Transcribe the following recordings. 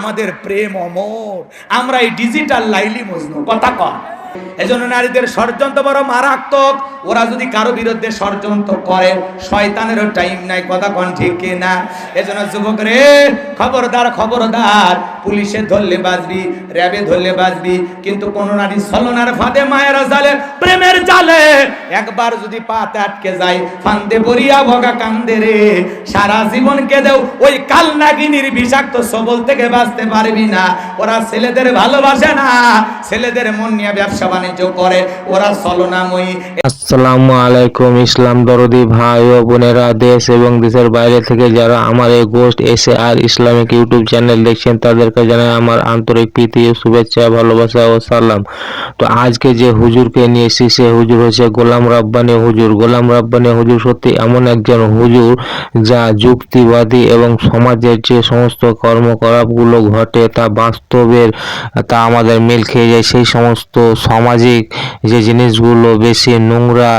আমাদের প্রেম অমর, আমরা এই ডিজিটাল লাইলি মজনু কথা কন। এজন্য নারীদের ষড়যন্ত্র বড় মারাত্মক। ওরা যদি কারো বিরুদ্ধে ষড়যন্ত্র করে, শয়তানেরও টাইম নাই, কথা কন ঠিক কিনা? এজন্য যুবক রে, খবরদার খবরদার, পুলিশে ধরলে বাজবি, র্যাবে ধরলে বাজবি, কিন্তু কোন নারী ছলনার ফাঁদে, মায়ের জালে, প্রেমের জালে একবার যদি পাতে আটকে যায়, ফান্দে পড়িয়া ভগা কান্দে রে, সারা জীবন কেঁদেও ওই কাল নাগিনীর বিষাক্ত সবল থেকে বাঁচতে পারবি না। ওরা ছেলেদের ভালোবাসে না, ছেলেদের মন নিয়ে ব্যবসা বাণিজ্য করে, ওরা ছলনাময়ী। আসসালামু আলাইকুম ইসলাম দরদি ভাই ও বোনেরা, দেশ এবং দেশের বাইরে থেকে যারা আমার এই ghost SAR Islamic YouTube channel দেখছেন, তাদেরকে জানাই আমার আন্তরিক প্রীতি, শুভেচ্ছা, ভালোবাসা ও সালাম। তো আজকে যে হুজুরকে নিয়ে এসেছি, সে হুজুর হচ্ছে গোলাম রাব্বানী হুজুর। গোলাম রাব্বানী হুজুর সত্যি এমন একজন হুজুর যা যুক্তিবাদী এবং সমাজের যে সমস্ত কর্মকলাপগুলো ঘটে তা বাস্তবের, তা আমাদের মিল খেয়ে যায়। সেই সমস্ত সামাজিক যে জিনিসগুলো বেশি নোংরা,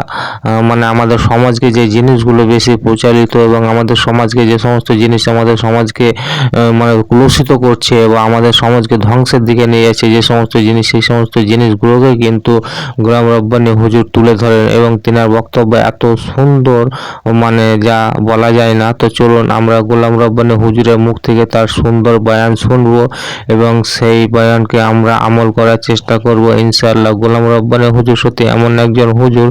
মানে আমাদের সমাজকে যে জিনিসগুলো বেশি প্রচারিত এবং আমাদের সমাজকে যে সমস্ত জিনিস আমাদের সমাজকে মানে কলুষিত করছে বা আমাদের সমাজকে ধ্বংসের দিকে নিয়ে যাচ্ছে যে সমস্ত জিনিস, সেই সমস্ত জিনিসগুলোকে কিন্তু গোলাম রাব্বানী হুজুর তুলে ধরেন এবং তিনার বক্তব্য এত সুন্দর, মানে যা বলা যায় না। তো চলুন আমরা গোলাম রাব্বানী হুজুরের মুখ থেকে তার সুন্দর বয়ান শুনবো এবং সেই বয়ানকে আমরা আমল করার চেষ্টা করব ইনশাআল্লাহ। গোলাম রাব্বানী হুজুর সত্যি এমন একজন হুজুর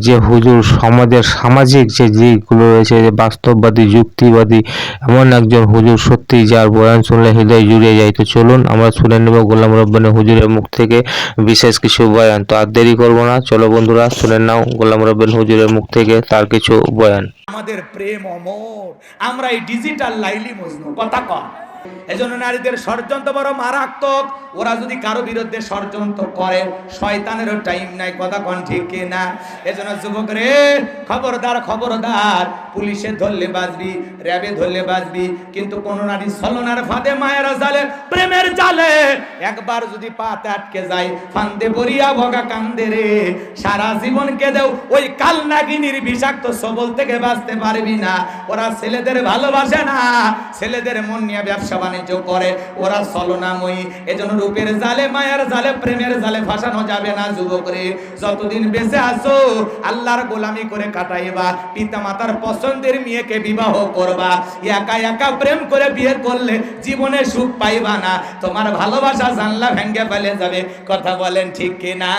যে হুজুর সমাজের সামাজিক যে দিকগুলো রয়েছে, যে বাস্তববাদী যুক্তিবাদী এমন একজন হুজুর সত্যি, যার বয়ান শুনলে হৃদয় জুড়ে যায়। তো চলুন আমরা শুনে নেব গোলাম রাব্বানী হুজুরের মুখ থেকে বিশেষ কিছু বয়ান। তো আর দেরি করবো না, চলো বন্ধুরা শুনে নাও গোলাম রাব্বানী হুজুরের মুখ থেকে তার কিছু বয়ান। আমাদের প্রেম অমর, আমরা এই ডিজিটাল লাইলি মজনু কথা কন। এজন্য নারীদের ষড়যন্ত্র বড় মারাত্মক। ওরা যদি কারো বিরুদ্ধে ষড়যন্ত্র করে, শয়তানেরও টাইম নাই, কথা কন ঠিক কিনা? এজন্য যুবক রে, খবরদার খবরদার, পুলিশে ধরলে বাজবি, র্যাবে ধরলে বাজবি, কিন্তু কোন নারী ছলনার ফাঁদে, মায়ের জালে, প্রেমের জালে একবার যদি পাতে আটকে যায়, ফান্দে পড়িয়া ভগা কান্দে রে, সারা জীবন কেঁদেও ওই কাল নাগিনীর বিষাক্ত সবল থেকে বাঁচতে পারবি না। ওরা ছেলেদের ভালোবাসে না, ছেলেদের মন নিয়ে ব্যবসা বাণিজ্য করে, ওরা ছলনাময়ী। এজন্য রূপের জালে, মায়ের জালে, প্রেমের জালে ফাঁসানো যাবে না। যুবক রে, যতদিন বেঁচে আছো আল্লাহর গোলামি করে কাটাইবা, পিতা মাতার পছন্দের মেয়েকে বিবাহ করবা। একা একা প্রেম করে বিয়ে করলে জীবনে সুখ পাইবা না, তোমার ভালোবাসা জানলা ভেঙ্গে ফেলে যাবে, কথা বলেন ঠিক কিনা?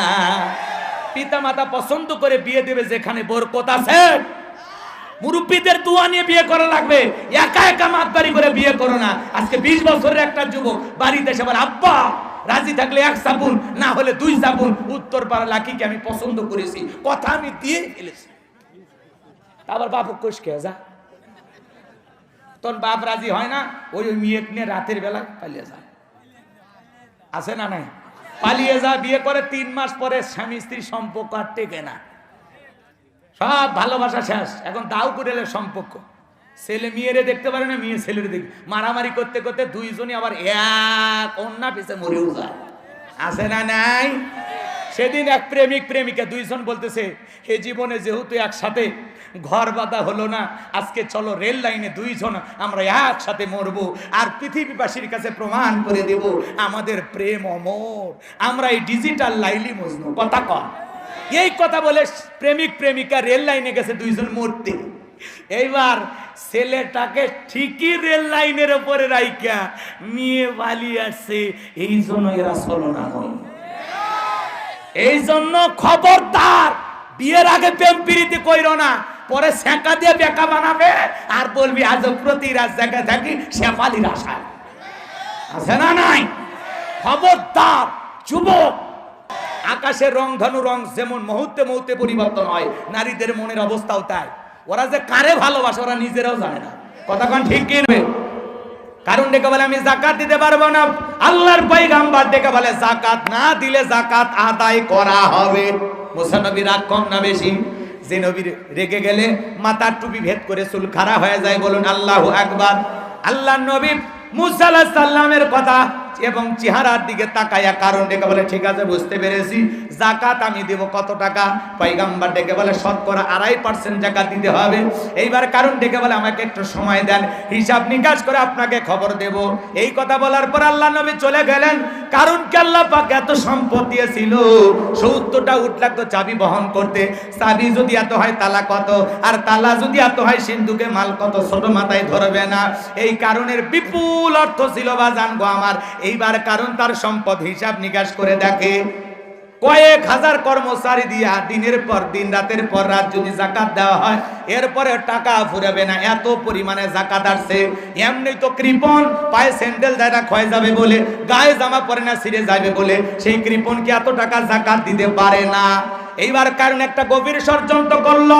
পিতা মাতা পছন্দ করে বিয়ে দেবে যেখানে বরকত আছে, মুরব্বীদের দোয়া নিয়ে বিয়ে করা লাগবে। একা একা মাতবাড়ি করে বিয়ে করো না। আজকে 20 বছরের একটা যুবক বাড়িতে এসে বলে, আব্বা রাজি থাকলে 1 সাবুন, না হলে 2 সাবুন, উত্তর পাড়া লাকিকে আমি পছন্দ করেছি, কথা আমি দিয়ে ফেলেছি। আবার বাপ কোষ খেয়ে যা, তোর বাপ রাজি হয় না, ওই মেয়ে নিয়ে রাতের বেলা পালিয়ে যায়, আছে না নাই? পালিয়ে যা, বিয়ে করে 3 মাস পরে স্বামী স্ত্রী সম্পর্ক আর টেকে না, সব ভালোবাসা শেষ। এখন দাও কুড়েলের সম্পর্ক, ছেলে মেয়েরে দেখতে পারে না, মেয়ে ছেলের দেখে মারামারি করতে করতে দুইজনই আবার এক অন্যা পিছে মরেও যায়, আছে না নাই? সেদিন এক প্রেমিক প্রেমিকা দুইজন বলতেছে, হে জীবনে যেহেতু একসাথে ঘর বাঁধা হলো না, আজকে চলো রেল লাইনে দুইজন আমরা একসাথে মরবো, আর পৃথিবীবাসীর কাছে প্রমাণ করে দেব আমাদের প্রেম অমর, আমরা এই ডিজিটাল লাইলি মজনু কথা কন। এই কথা বলে প্রেমিক প্রেমিকা রেল লাইনে গেছে দুইজন মরতে। এইবার ছেলেটাকে ঠিকই রেল লাইনের উপরে রাইকা মেয়ে বালি আসছে, এই জন্য এরা ছলনাময়ী। এই জন্য খবরদার, বিয়ের আগে প্রেম প্রীতি কইরো না, পরে সেকা দিয়ে বেকা বানাবে আর বলবি আজ প্রতি রাত জায়গায় থাকি শেফালির আশা, আছে না নাই? খবরদার যুবক, আকাশের রং ধনু রং যেমন মুহূর্তে মুহূর্তে পরিবর্তন হয়, নারীদের মনের অবস্থাও তাই। ওরা যে কারে ভালোবাসে ওরা নিজেরাও জানে না, কথা কোন ঠিক কি? কারণ ডেকে বলে আমি যাকাত দিতে পারবো না, আল্লাহর পয়গাম্বার ডেকে বলে যাকাত না দিলে যাকাত আদায় করা হবে। মুসা নবী রাগ কম না বেশি? যে নবীর রেগে গেলে মাথার টুপি ভেদ করে চুল খাড়া হয়ে যায়, বলুন আল্লাহু আকবার। আল্লাহর নবী মুসা আলাইহিস সালামের কথা এবং চেহারার দিকে তাকায়া কারণ ডেকে বলে ঠিক আছে বুঝতে পেরেছি, যাকাত আমি দেব কত টাকা? পয়গম্বর ডেকে বলে শতকরা 2.5% যাকাত দিতে হবে। এইবার কারণ ডেকে বলে আমাকে একটু সময় দেন, হিসাব নিকাশ করে আপনাকে খবর দেব। এই কথা বলার পর আল্লাহ নবী চলে গেলেন। কারণকে আল্লাহ পাক এত সম্পদ দিয়েছিল, 70টা উট লাগতো চাবি বহন করতে। চাবি যদি এত হয় তালা কত, আর তালা যদি এত হয় সিন্ধুকে মাল কত, ছোট মাথায় ধরবে না। এই কারণের বিপুল অর্থ ছিল বাজান গো আমার। এইবার কারণ তার সম্পদ হিসাব নিকাশ করে দেখে, কয়েক হাজার কর্মচারী দিয়া দিনের পর দিন রাতের পর রাত যদি যাকাত দেওয়া হয় এরপরে টাকা ফুরাবে না, এত পরিমাণে যাকাত আসছে। এমনি তো কৃপণ, পায়ে স্যান্ডেল দেয় না ক্ষয় যাবে বলে, গায়ে জামা পরে না ছিঁড়ে যাবে বলে, সেই কৃপণ কি এত টাকা যাকাত দিতে পারে না? এইবার কারণ একটা গভীর ষড়যন্ত্র করলো।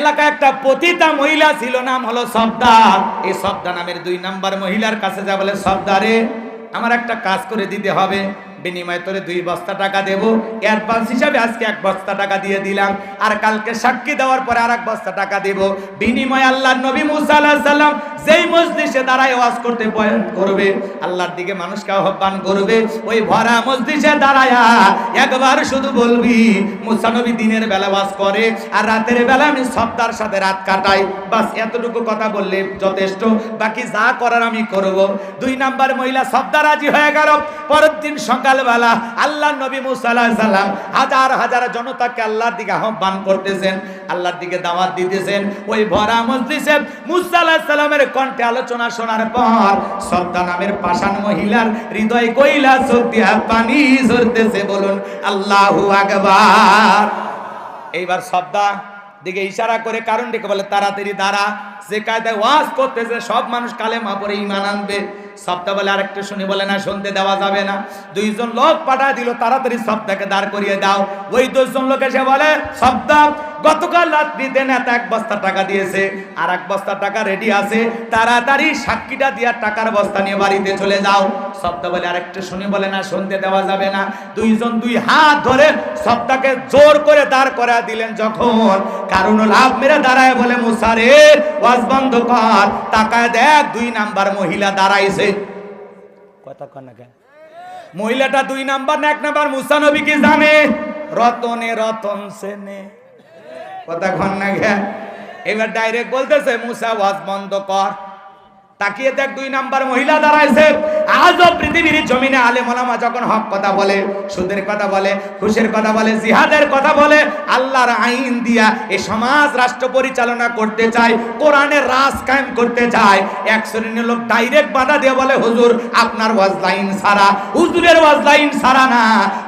এলাকায় একটা পতিতা মহিলা ছিল, নাম হলো সবদা। এই সবদা নামের 2 নাম্বার মহিলার কাছে যা বলে, সবদারে আমার একটা কাজ করে দিতে হবে, বিনিময়ে তোরে 2 বস্তা টাকা দেব, অ্যাডভান্স হিসাবে আজকে 1 বস্তা টাকা দিয়ে দিলাম, আর কালকে সাক্ষী দেওয়ার পরে আর 1 বস্তা টাকা দেব। বিনিময়ে আল্লাহর নবী মুসা আলাইহিস সালাম যেই মজলিসে দাঁড়ায় ওয়াজ করতে বয়ান করবে, আল্লাহর দিকে মানুষকে আহ্বান করবে, ওই ভরা মজলিসে দাঁড়ায়া একবার শুধু বলবি মুসা নবী দিনের বেলা ওয়াজ করে আর রাতের বেলা আমি সবদার সাথে রাত কাটাই, বাস এতটুকু কথা বললে যথেষ্ট, বাকি যা করার আমি করব। 2 নাম্বার মহিলা সবদা রাজি হয়ে গেল। পরের দিন সকালবেলা আল্লাহর নবী মুসা আলাইহিস সালাম হাজার হাজার জনতাকে আল্লাহর দিকে আহ্বান করতেছেন, আল্লাহর দিকে দাওয়াত দিতেছেন। ওই ভরা মজলিসে মুসা আলাইহিস সালামের কণ্ঠে আলোচনা শোনার পর সবদা নামের পাষাণ মহিলার হৃদয় কইলা চোখ দিয়া পানি ঝরতেছে, বলুন আল্লাহু আকবার। এইবার সবদা দিকে ইশারা করে কারণ ডেকে বলে তাড়াতাড়ি দাঁড়া, যে কায়দায় ওয়াজ করতেছে সব মানুষ কালেমা পড়ে ঈমান আনবে। সবদা বলে আরেকটু শুনি, বলে না শুনতে দেওয়া যাবে না। 2 জন লোক পাঠায় দিল, তাড়াতাড়ি সবদাকে দাঁড় করিয়ে দাও। ওই 2 জন লোক এসে বলে, সবদা গতকাল রাত্রিতে নেতা 1 বস্তা টাকা দিয়েছে, আর 1 বস্তা টাকা রেডি আছে, তাড়াতাড়ি সাক্ষীটা দিয়া টাকার বস্তা নিয়ে বাড়িতে চলে যাও। সবদা বলে আরেকটু শুনি, বলে না শুনতে দেওয়া যাবে না। 2 জন 2 হাত ধরে সবদাকে জোর করে দাঁড় করা দিলেন। যখন কারণ লাভ মেরে দাঁড়ায় বলে, মুসা রে ওয়াজ বন্ধ কর, টাকা দেখ 2 নাম্বার মহিলা দাঁড়াইছে। কথা কন না কেন? মহিলাটা 2 নাম্বার না 1 নাম্বার? মুসা নবী কি জানে? রতনে রতন সেনে, কথা কন না কেন? এবার ডাইরেক্ট বলতেছে মুসা ওয়াজ বন্ধ কর। তাকিয়ে দেখ 2 নাম্বার মহিলা দাঁড়াইছে। আজও পৃথিবীর জমিনে আলেম ওলামা যখন হক কথা বলে, সুদের কথা বলে, ঘুষের কথা বলে, জিহাদের কথা বলে, আল্লাহর আইন দিয়া এই সমাজ রাষ্ট্র পরিচালনা করতে চায়, কোরআনের রাজ কায়েম করতে চায়, এক শ্রেণীর লোক ডাইরেক্ট বাধা দিয়ে বলে, হুজুর আপনার ওয়াজ লাইন ছাড়া, হুজুরের ওয়াজ লাইন ছাড়া না,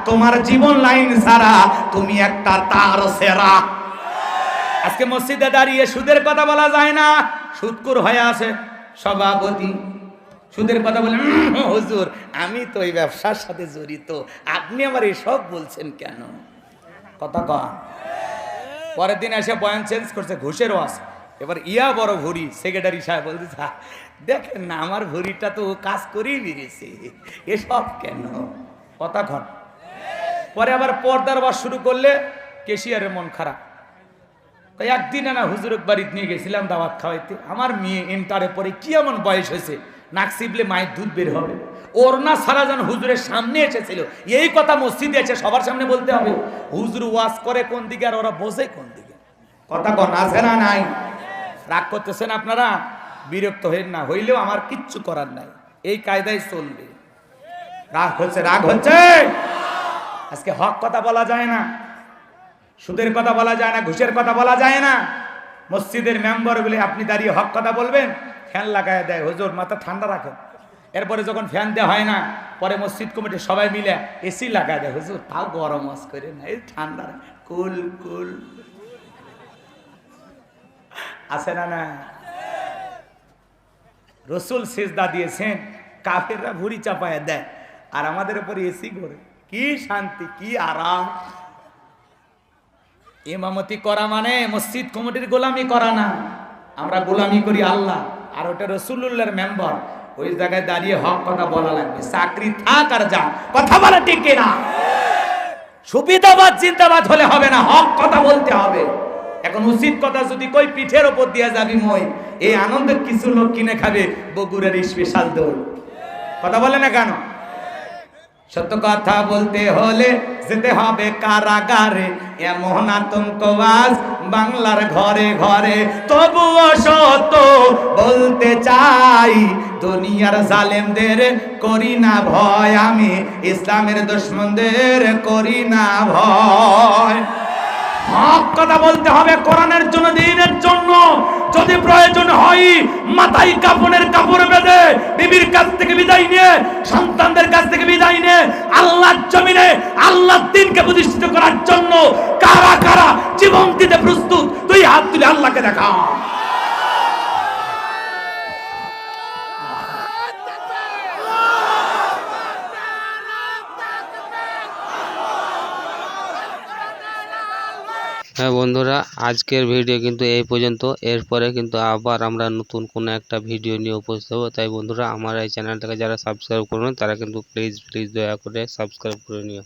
তোমার জীবন লাইন ছাড়া, তুমি একটা তার সেরা। আজকে মসজিদে দাঁড়িয়ে সুদের কথা বলা যায় না, সুদখোর হয়ে আছে সভাপতি, সুদের কথা বলে, হুজুর আমি তো এই ব্যবসার সাথে জড়িত, আপনি আমার এসব বলছেন কেন? কথা কন। পরের দিন এসে বয়ান চেঞ্জ করছে, ঘুষের ওয়াজ। এবার ইয়া বড় ভুরি সেক্রেটারি সাহেব বলতে, দেখেন না আমার ভুরিটা তো কাজ করেই বেরিয়েছে, এসব কেন? কথা কন। পরে আবার পর্দার ওয়াজ শুরু করলে কেশিয়ারের মন খারাপ। তাই একদিন না হুজুরের বাড়িতে নিয়ে গেছিলাম দাওয়াত খাওয়াইতে। আমার মেয়ে ইন্টারে পরে কি এমন বয়স হয়েছে, নাক চিপলে মায়ের দুধ বের হবে, ওর না সারা যেন হুজুরের সামনে এসেছিল। এই কথা মসজিদে এসে সবার সামনে বলতে হবে। হুজুর ওয়াজ করে কোন দিকে আর ওরা বোঝে কোন দিকে? কথা কন, আছে না নাই? রাগ করতেছেন আপনারা? বিরক্ত হইন না, হইলেও আমার কিচ্ছু করার নাই, এই কায়দায় চলবে। রাগ হচ্ছে, রাগ হচ্ছে। আজকে হক কথা বলা যায় না, সুদের কথা বলা যায় না, ঘুষের কথা বলা যায় না। মসজিদের মেম্বার বলে আপনি দাঁড়িয়ে হক কথা বলবেন, ফ্যান লাগায় দেয়, হুজুর মাথা ঠান্ডা রাখেন। এরপরে যখন ফ্যান দেওয়া হয় না, পরে মসজিদ কমিটি সবাই মিলে এসি লাগায় দেয়, হুজুর তাও গরম ওয়াজ করে না, এই ঠান্ডা কুল কুল। আছে না না? রসুল সিজদা দিয়েছেন, কাফেররা ভুঁড়ি চাপায় দেয়, আর আমাদের উপরে এসি করে। কি শান্তি, কি আরাম। ইমামতি করা মানে মসজিদ কমিটির গোলামি করা না, আমরা গোলামি করি আল্লাহ, আর ওটা রসুলুল্লাহর মেম্বার। ওই জায়গায় দাঁড়িয়ে হক কথা বলা লাগবে, চাকরি থাক আর যা, কথা বলা ঠিক কিনা? সুবিধাবাদ চিন্তাবাদ হলে হবে না, হক কথা বলতে হবে। এখন উচিত কথা যদি কই পিঠের ওপর দিয়ে যাবি মই, এই আনন্দের কিছু লোক কিনে খাবে বগুড়ার স্পেশাল দই। কথা বলে না কেন? সত্য কথা বলতে হলে যেতে হবে কারাগারে, এমন আতঙ্কবাজ বাংলার ঘরে ঘরে। তবুও সত্য বলতে চাই, দুনিয়ার জালেমদের করি না ভয়, আমি ইসলামের দুশমনদের করি না ভয়। হক কথা বলতে হবে কোরআনের জন্য, দ্বীনের জন্য। যদি প্রয়োজন হয় মাথায় কাফনের কাপড় বেঁধে বিবির কাছ থেকে বিদায় নিয়ে, সন্তানদের কাছ থেকে বিদায় নিয়ে আল্লাহর জমিনে আল্লাহর দ্বীনকে প্রতিষ্ঠিত করার জন্য কারা কারা জীবন দিতে প্রস্তুত, তুই হাত তুলে আল্লাহকে দেখা। হ্যাঁ বন্ধুরা, আজকের ভিডিও কিন্তু এই পর্যন্ত। এরপরে কিন্তু আবার আমরা নতুন কোনো একটা ভিডিও নিয়ে উপস্থিত হবো। তাই বন্ধুরা, আমার এই চ্যানেলটাকে যারা সাবস্ক্রাইব করবেন তারা কিন্তু প্লিজ দয়া করে সাবস্ক্রাইব করে নিও।